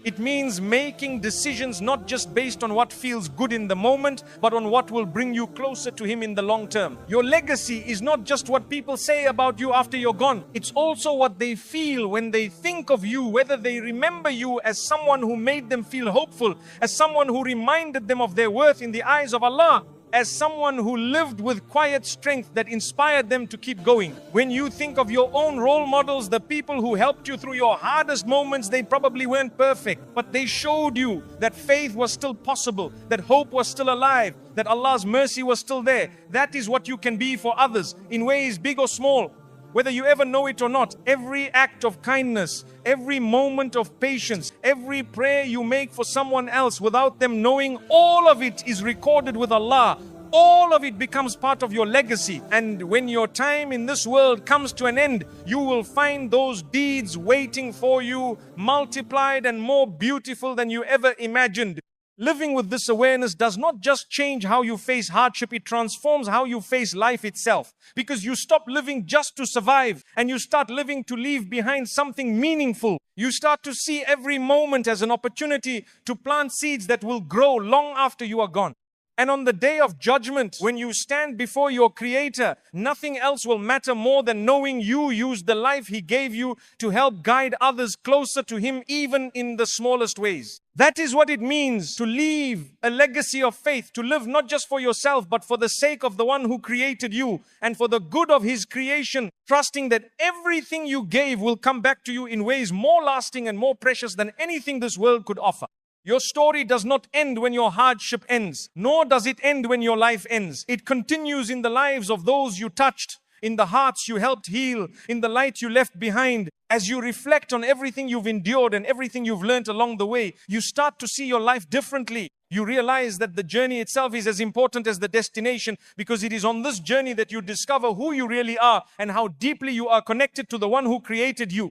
It means making decisions not just based on what feels good in the moment, but on what will bring you closer to Him in the long term. Your legacy is not just what people say about you after you're gone. It's also what they feel when they think of you, whether they remember you as someone who made them feel hopeful, as someone who reminded them of their worth in the eyes of Allah, as someone who lived with quiet strength that inspired them to keep going. When you think of your own role models, the people who helped you through your hardest moments, they probably weren't perfect, but they showed you that faith was still possible, that hope was still alive, that Allah's mercy was still there. That is what you can be for others in ways big or small. Whether you ever know it or not, every act of kindness, every moment of patience, every prayer you make for someone else without them knowing, all of it is recorded with Allah. All of it becomes part of your legacy. And when your time in this world comes to an end, you will find those deeds waiting for you, multiplied and more beautiful than you ever imagined. Living with this awareness does not just change how you face hardship, it transforms how you face life itself. Because you stop living just to survive and you start living to leave behind something meaningful. You start to see every moment as an opportunity to plant seeds that will grow long after you are gone. And on the day of judgment, when you stand before your Creator, nothing else will matter more than knowing you used the life He gave you to help guide others closer to Him, even in the smallest ways. That is what it means to leave a legacy of faith, to live not just for yourself, but for the sake of the one who created you and for the good of His creation, trusting that everything you gave will come back to you in ways more lasting and more precious than anything this world could offer. Your story does not end when your hardship ends, nor does it end when your life ends. It continues in the lives of those you touched, in the hearts you helped heal, in the light you left behind. As you reflect on everything you've endured and everything you've learned along the way, you start to see your life differently. You realize that the journey itself is as important as the destination, because it is on this journey that you discover who you really are and how deeply you are connected to the one who created you.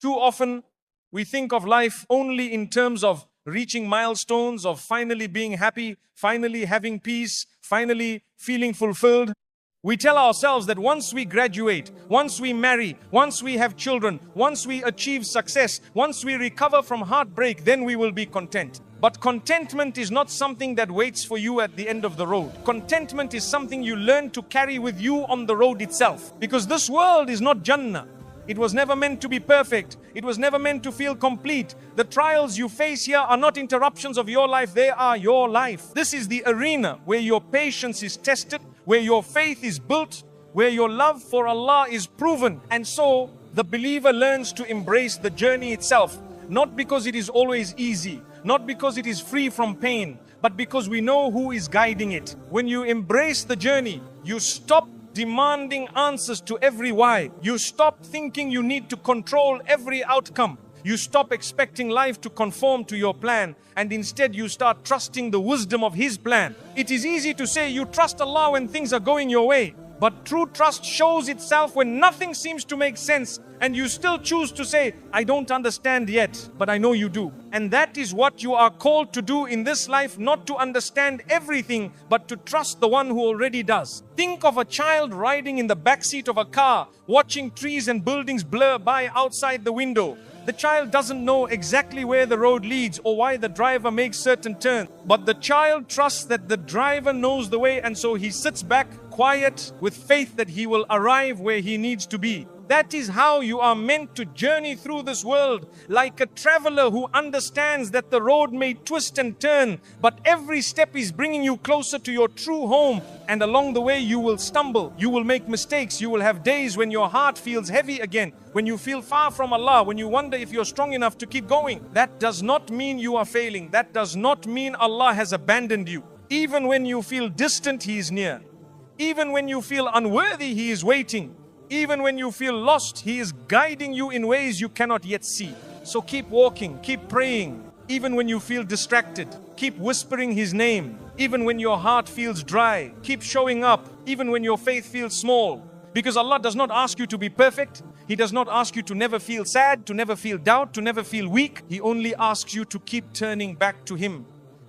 Too often, we think of life only in terms of reaching milestones, of finally being happy, finally having peace, finally feeling fulfilled. We tell ourselves that once we graduate, once we marry, once we have children, once we achieve success, once we recover from heartbreak, then we will be content. But contentment is not something that waits for you at the end of the road. Contentment is something you learn to carry with you on the road itself. Because this world is not Jannah. It was never meant to be perfect. It was never meant to feel complete. The trials you face here are not interruptions of your life. They are your life. This is the arena where your patience is tested, where your faith is built, where your love for Allah is proven. And so the believer learns to embrace the journey itself, not because it is always easy, not because it is free from pain, but because we know who is guiding it. When you embrace the journey, you stop demanding answers to every why. You stop thinking you need to control every outcome. You stop expecting life to conform to your plan, and instead you start trusting the wisdom of His plan. It is easy to say you trust Allah when things are going your way, but true trust shows itself when nothing seems to make sense and you still choose to say, I don't understand yet, but I know you do. And that is what you are called to do in this life, not to understand everything, but to trust the one who already does. Think of a child riding in the backseat of a car, watching trees and buildings blur by outside the window. The child doesn't know exactly where the road leads or why the driver makes certain turns, but the child trusts that the driver knows the way, and so he sits back quiet with faith that he will arrive where he needs to be. That is how you are meant to journey through this world, like a traveler who understands that the road may twist and turn, but every step is bringing you closer to your true home. And along the way you will stumble, you will make mistakes, you will have days when your heart feels heavy again, when you feel far from Allah, when you wonder if you're strong enough to keep going. That does not mean you are failing. That does not mean Allah has abandoned you. Even when you feel distant, He is near. Even when you feel unworthy, He is waiting. Even when you feel lost, He is guiding you in ways you cannot yet see. So keep walking, keep praying. Even when you feel distracted, keep whispering His name. Even when your heart feels dry, keep showing up. Even when your faith feels small. Because Allah does not ask you to be perfect. He does not ask you to never feel sad, to never feel doubt, to never feel weak. He only asks you to keep turning back to Him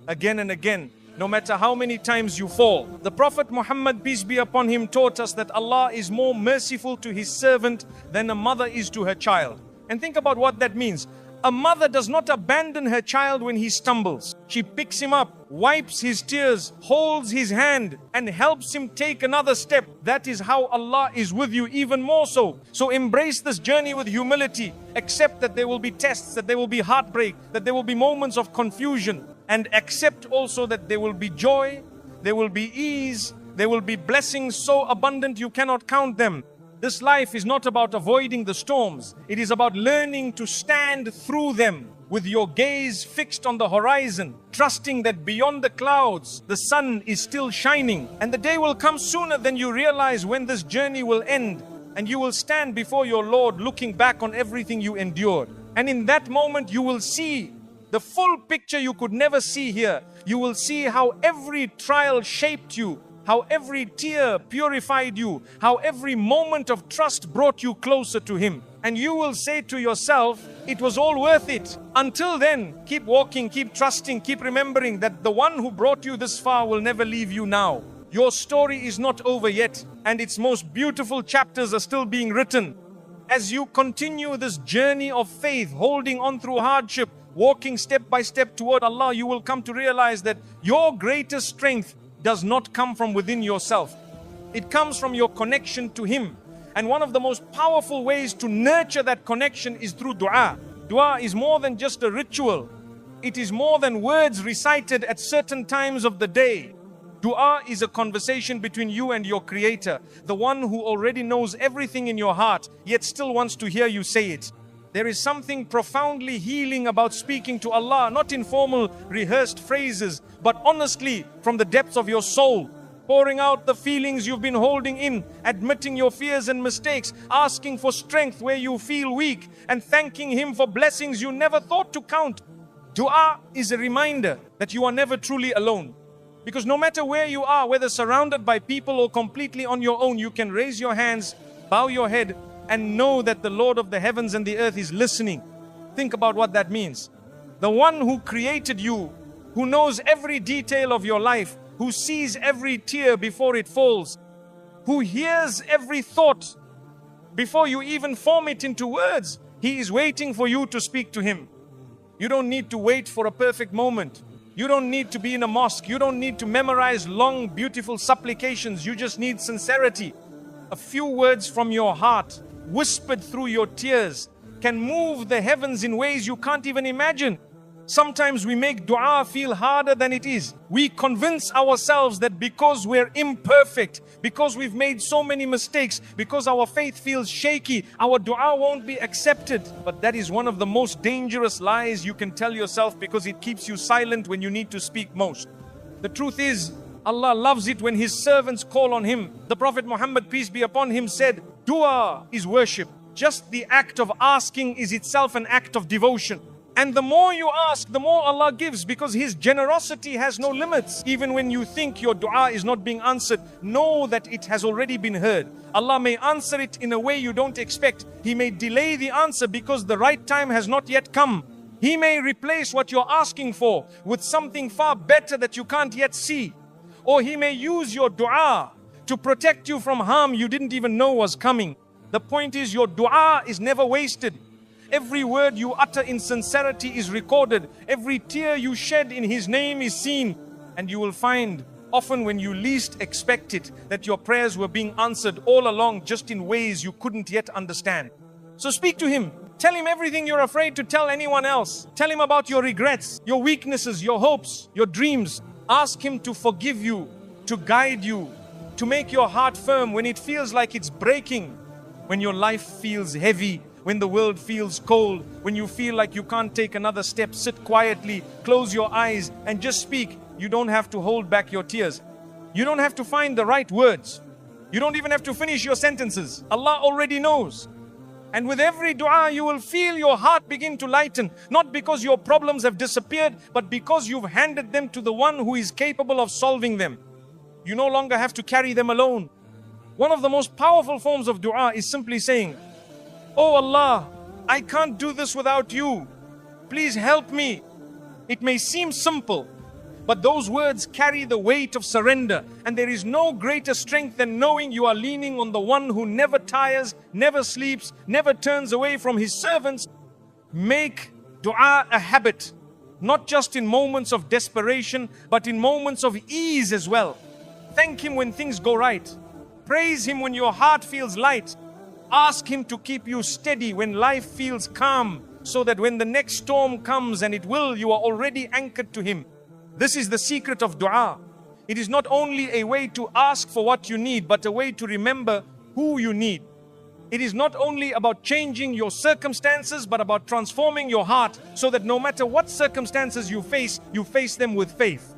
again and again, no matter how many times you fall. The Prophet Muhammad, peace be upon him, taught us that Allah is more merciful to His servant than a mother is to her child. And think about what that means. A mother does not abandon her child when he stumbles. She picks him up, wipes his tears, holds his hand, and helps him take another step. That is how Allah is with you even more so. So embrace this journey with humility. Accept that there will be tests, that there will be heartbreak, that there will be moments of confusion. And accept also that there will be joy, there will be ease, there will be blessings so abundant you cannot count them. This life is not about avoiding the storms. It is about learning to stand through them with your gaze fixed on the horizon, trusting that beyond the clouds, the sun is still shining. And the day will come sooner than you realize when this journey will end. And you will stand before your Lord looking back on everything you endured. And in that moment, you will see the full picture you could never see here. You will see how every trial shaped you, how every tear purified you, how every moment of trust brought you closer to Him. And you will say to yourself, it was all worth it. Until then, keep walking, keep trusting, keep remembering that the one who brought you this far will never leave you now. Your story is not over yet, and its most beautiful chapters are still being written. As you continue this journey of faith, holding on through hardship, walking step by step toward Allah, you will come to realize that your greatest strength does not come from within yourself. It comes from your connection to Him. And one of the most powerful ways to nurture that connection is through dua. Dua is more than just a ritual. It is more than words recited at certain times of the day. Dua is a conversation between you and your Creator, the one who already knows everything in your heart, yet still wants to hear you say it. There is something profoundly healing about speaking to Allah, not in formal, rehearsed phrases, but honestly from the depths of your soul, pouring out the feelings you've been holding in, admitting your fears and mistakes, asking for strength where you feel weak, and thanking Him for blessings you never thought to count. Dua is a reminder that you are never truly alone. Because no matter where you are, whether surrounded by people or completely on your own, you can raise your hands, bow your head, and know that the Lord of the heavens and the earth is listening. Think about what that means. The one who created you, who knows every detail of your life, who sees every tear before it falls, who hears every thought before you even form it into words. He is waiting for you to speak to Him. You don't need to wait for a perfect moment. You don't need to be in a mosque. You don't need to memorize long, beautiful supplications. You just need sincerity. A few words from your heart, whispered through your tears, can move the heavens in ways you can't even imagine. Sometimes we make dua feel harder than it is. We convince ourselves that because we're imperfect, because we've made so many mistakes, because our faith feels shaky, our dua won't be accepted. But that is one of the most dangerous lies you can tell yourself, because it keeps you silent when you need to speak most. The truth is, Allah loves it when His servants call on Him. The Prophet Muhammad, peace be upon him, said, dua is worship. Just the act of asking is itself an act of devotion. And the more you ask, the more Allah gives, because His generosity has no limits. Even when you think your dua is not being answered, know that it has already been heard. Allah may answer it in a way you don't expect. He may delay the answer because the right time has not yet come. He may replace what you're asking for with something far better that you can't yet see. Or He may use your dua to protect you from harm you didn't even know was coming. The point is, your dua is never wasted. Every word you utter in sincerity is recorded. Every tear you shed in His name is seen. And you will find, often when you least expect it, that your prayers were being answered all along, just in ways you couldn't yet understand. So speak to Him. Tell Him everything you're afraid to tell anyone else. Tell Him about your regrets, your weaknesses, your hopes, your dreams. Ask Him to forgive you, to guide you, to make your heart firm when it feels like it's breaking, when your life feels heavy, when the world feels cold, when you feel like you can't take another step. Sit quietly, close your eyes, and just speak. You don't have to hold back your tears. You don't have to find the right words. You don't even have to finish your sentences. Allah already knows. And with every dua, you will feel your heart begin to lighten, not because your problems have disappeared, but because you've handed them to the one who is capable of solving them. You no longer have to carry them alone. One of the most powerful forms of dua is simply saying, Oh Allah, I can't do this without You. Please help me. It may seem simple, but those words carry the weight of surrender. And there is no greater strength than knowing you are leaning on the one who never tires, never sleeps, never turns away from His servants. Make dua a habit, not just in moments of desperation, but in moments of ease as well. Thank Him when things go right. Praise Him when your heart feels light. Ask Him to keep you steady when life feels calm, so that when the next storm comes, and it will, you are already anchored to Him. This is the secret of dua. It is not only a way to ask for what you need, but a way to remember who you need. It is not only about changing your circumstances, but about transforming your heart so that no matter what circumstances you face them with faith.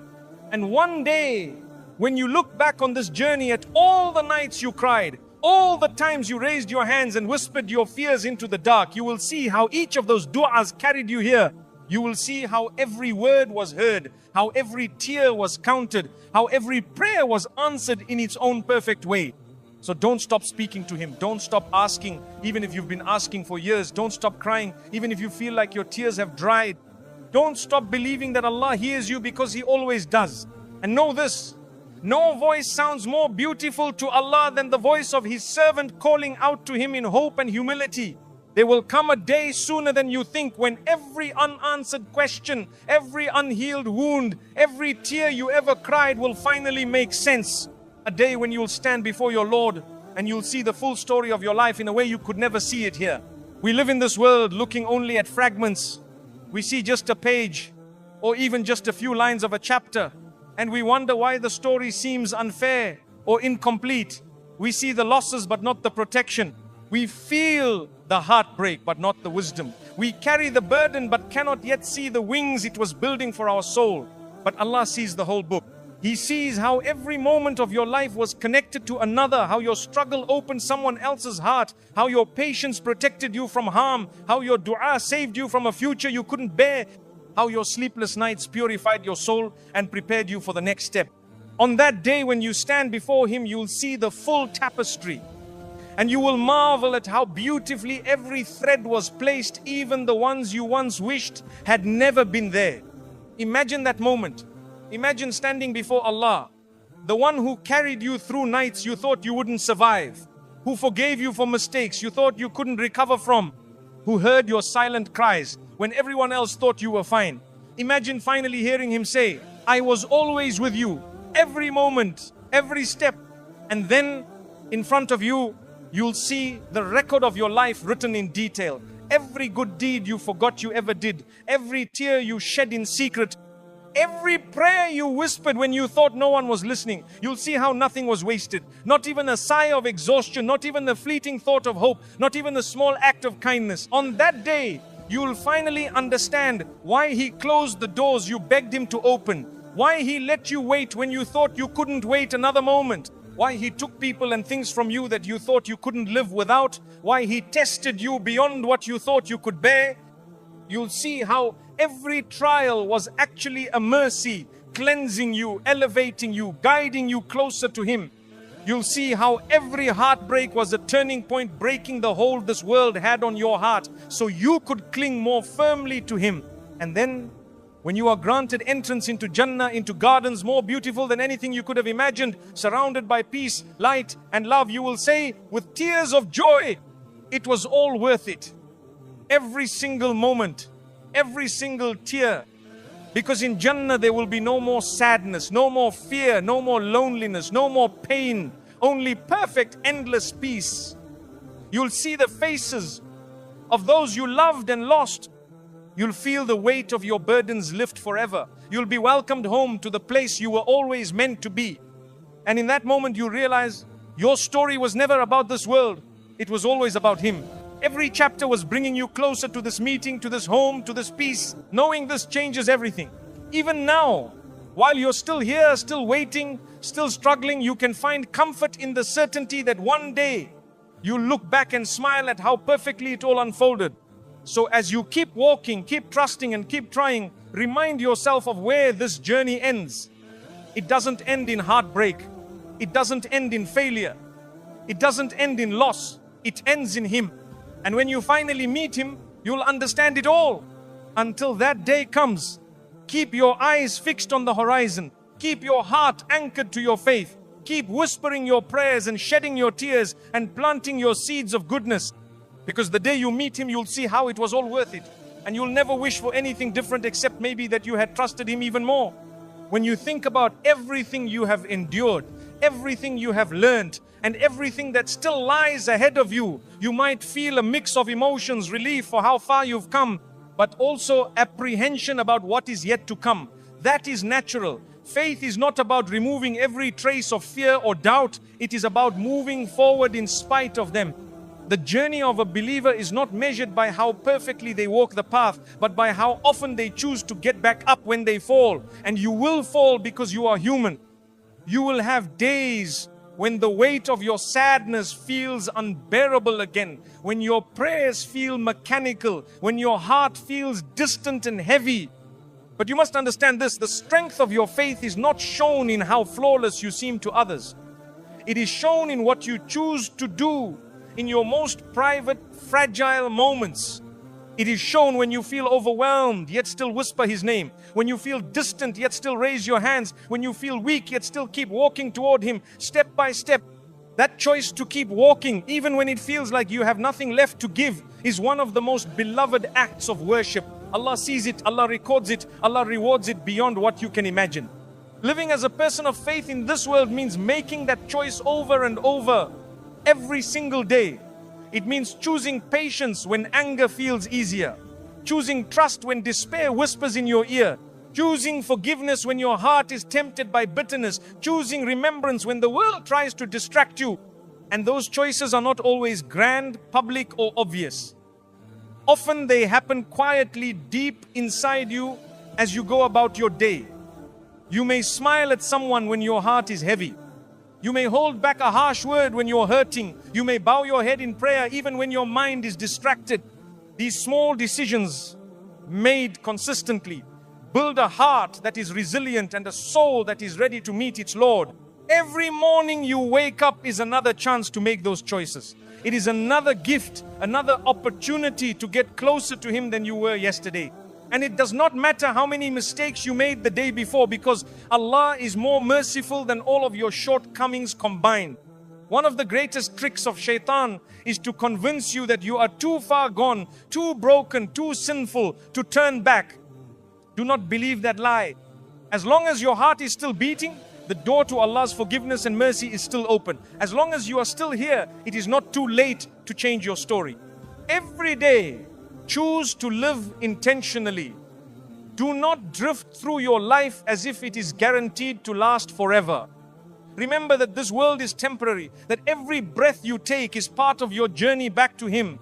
And one day, when you look back on this journey at all the nights you cried, all the times you raised your hands and whispered your fears into the dark, you will see how each of those du'as carried you here. You will see how every word was heard, how every tear was counted, how every prayer was answered in its own perfect way. So don't stop speaking to Him. Don't stop asking, even if you've been asking for years. Don't stop crying, even if you feel like your tears have dried. Don't stop believing that Allah hears you, because He always does. And know this, no voice sounds more beautiful to Allah than the voice of His servant calling out to Him in hope and humility. There will come a day sooner than you think when every unanswered question, every unhealed wound, every tear you ever cried will finally make sense. A day when you'll stand before your Lord and you'll see the full story of your life in a way you could never see it here. We live in this world looking only at fragments. We see just a page or even just a few lines of a chapter, and we wonder why the story seems unfair or incomplete. We see the losses but not the protection. We feel the heartbreak but not the wisdom. We carry the burden but cannot yet see the wings it was building for our soul. But Allah sees the whole book. He sees how every moment of your life was connected to another, how your struggle opened someone else's heart, how your patience protected you from harm, how your dua saved you from a future you couldn't bear, how your sleepless nights purified your soul and prepared you for the next step. On that day when you stand before Him, you'll see the full tapestry. And you will marvel at how beautifully every thread was placed, even the ones you once wished had never been there. Imagine that moment. Imagine standing before Allah, the one who carried you through nights you thought you wouldn't survive, who forgave you for mistakes you thought you couldn't recover from, who heard your silent cries when everyone else thought you were fine. Imagine finally hearing Him say, I was always with you, every moment, every step. And then in front of you, you'll see the record of your life written in detail. Every good deed you forgot you ever did, every tear you shed in secret, every prayer you whispered when you thought no one was listening. You'll see how nothing was wasted. Not even a sigh of exhaustion, not even a fleeting thought of hope, not even a small act of kindness. On that day, you'll finally understand why He closed the doors you begged Him to open, why He let you wait when you thought you couldn't wait another moment, why He took people and things from you that you thought you couldn't live without, why He tested you beyond what you thought you could bear. You'll see how every trial was actually a mercy, cleansing you, elevating you, guiding you closer to Him. You'll see how every heartbreak was a turning point, breaking the hold this world had on your heart, so you could cling more firmly to Him. And then, when you are granted entrance into Jannah, into gardens more beautiful than anything you could have imagined, surrounded by peace, light, and love, you will say with tears of joy, it was all worth it. Every single moment, every single tear. Because in Jannah there will be no more sadness, no more fear, no more loneliness, no more pain, only perfect, endless peace. You'll see the faces of those you loved and lost. You'll feel the weight of your burdens lift forever. You'll be welcomed home to the place you were always meant to be. And in that moment you realize your story was never about this world. It was always about Him. Every chapter was bringing you closer to this meeting, to this home, to this peace. Knowing this changes everything. Even now, while you're still here, still waiting, still struggling, you can find comfort in the certainty that one day you'll look back and smile at how perfectly it all unfolded. So as you keep walking, keep trusting and keep trying, remind yourself of where this journey ends. It doesn't end in heartbreak. It doesn't end in failure. It doesn't end in loss. It ends in Him. And when you finally meet Him, you'll understand it all. Until that day comes, keep your eyes fixed on the horizon. Keep your heart anchored to your faith. Keep whispering your prayers and shedding your tears and planting your seeds of goodness. Because the day you meet Him, you'll see how it was all worth it. and you'll never wish for anything different except maybe that you had trusted Him even more. When you think about everything you have endured, everything you have learned, and everything that still lies ahead of you, you might feel a mix of emotions, relief for how far you've come, but also apprehension about what is yet to come. That is natural. Faith is not about removing every trace of fear or doubt. It is about moving forward in spite of them. The journey of a believer is not measured by how perfectly they walk the path, but by how often they choose to get back up when they fall. And you will fall because you are human. You will have days when the weight of your sadness feels unbearable again, when your prayers feel mechanical, when your heart feels distant and heavy. But you must understand this: the strength of your faith is not shown in how flawless you seem to others. It is shown in what you choose to do in your most private, fragile moments. It is shown when you feel overwhelmed, yet still whisper His name. When you feel distant, yet still raise your hands. When you feel weak, yet still keep walking toward Him, step by step. That choice to keep walking, even when it feels like you have nothing left to give, is one of the most beloved acts of worship. Allah sees it, Allah records it, Allah rewards it beyond what you can imagine. Living as a person of faith in this world means making that choice over and over, every single day. It means choosing patience when anger feels easier, choosing trust when despair whispers in your ear, choosing forgiveness when your heart is tempted by bitterness, choosing remembrance when the world tries to distract you. And those choices are not always grand, public, or obvious. Often they happen quietly deep inside you as you go about your day. You may smile at someone when your heart is heavy. You may hold back a harsh word when you're hurting. You may bow your head in prayer even when your mind is distracted. These small decisions, made consistently, build a heart that is resilient and a soul that is ready to meet its Lord. Every morning you wake up is another chance to make those choices. It is another gift, another opportunity to get closer to Him than you were yesterday. And it does not matter how many mistakes you made the day before, because Allah is more merciful than all of your shortcomings combined. One of the greatest tricks of shaitan is to convince you that you are too far gone, too broken, too sinful to turn back. Do not believe that lie. As long as your heart is still beating, the door to Allah's forgiveness and mercy is still open. As long as you are still here, it is not too late to change your story. Every day, choose to live intentionally. Do not drift through your life as if it is guaranteed to last forever. Remember that this world is temporary, that every breath you take is part of your journey back to Him.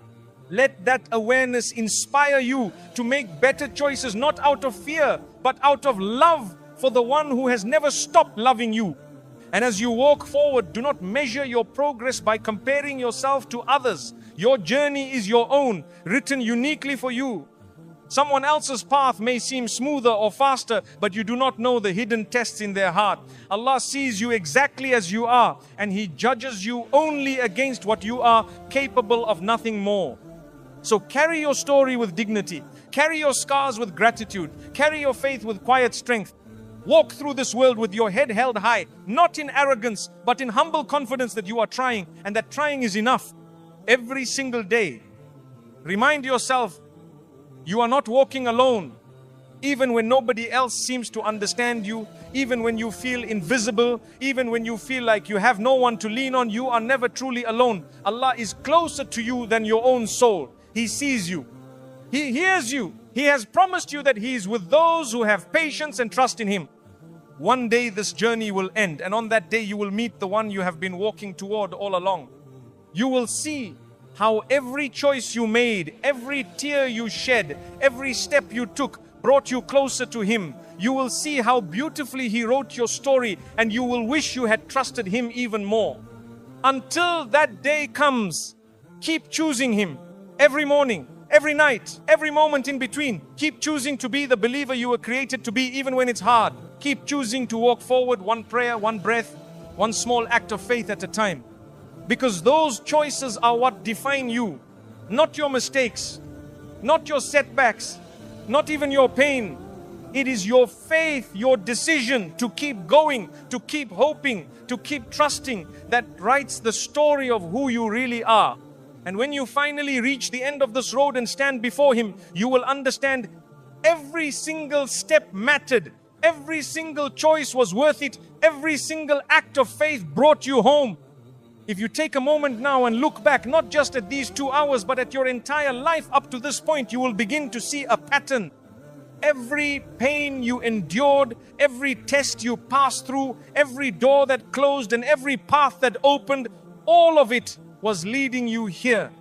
Let that awareness inspire you to make better choices, not out of fear, but out of love for the one who has never stopped loving you. And as you walk forward, do not measure your progress by comparing yourself to others. Your journey is your own, written uniquely for you. Someone else's path may seem smoother or faster, but you do not know the hidden tests in their heart. Allah sees you exactly as you are, and He judges you only against what you are, capable of nothing more. So carry your story with dignity. Carry your scars with gratitude. Carry your faith with quiet strength. Walk through this world with your head held high, not in arrogance, but in humble confidence that you are trying, and that trying is enough. Every single day, remind yourself you are not walking alone. Even when nobody else seems to understand you, even when you feel invisible, even when you feel like you have no one to lean on, you are never truly alone. Allah is closer to you than your own soul. He sees you. He hears you. He has promised you that He is with those who have patience and trust in Him. One day this journey will end, and on that day you will meet the one you have been walking toward all along. You will see how every choice you made, every tear you shed, every step you took brought you closer to Him. You will see how beautifully He wrote your story, and you will wish you had trusted Him even more. Until that day comes, keep choosing Him every morning, every night, every moment in between. Keep choosing to be the believer you were created to be, even when it's hard. Keep choosing to walk forward, one prayer, one breath, one small act of faith at a time. Because those choices are what define you, not your mistakes, not your setbacks, not even your pain. It is your faith, your decision to keep going, to keep hoping, to keep trusting that writes the story of who you really are. And when you finally reach the end of this road and stand before Him, you will understand every single step mattered. Every single choice was worth it. Every single act of faith brought you home. If you take a moment now and look back, not just at these 2 hours, but at your entire life up to this point, you will begin to see a pattern. Every pain you endured, every test you passed through, every door that closed and every path that opened, all of it was leading you here.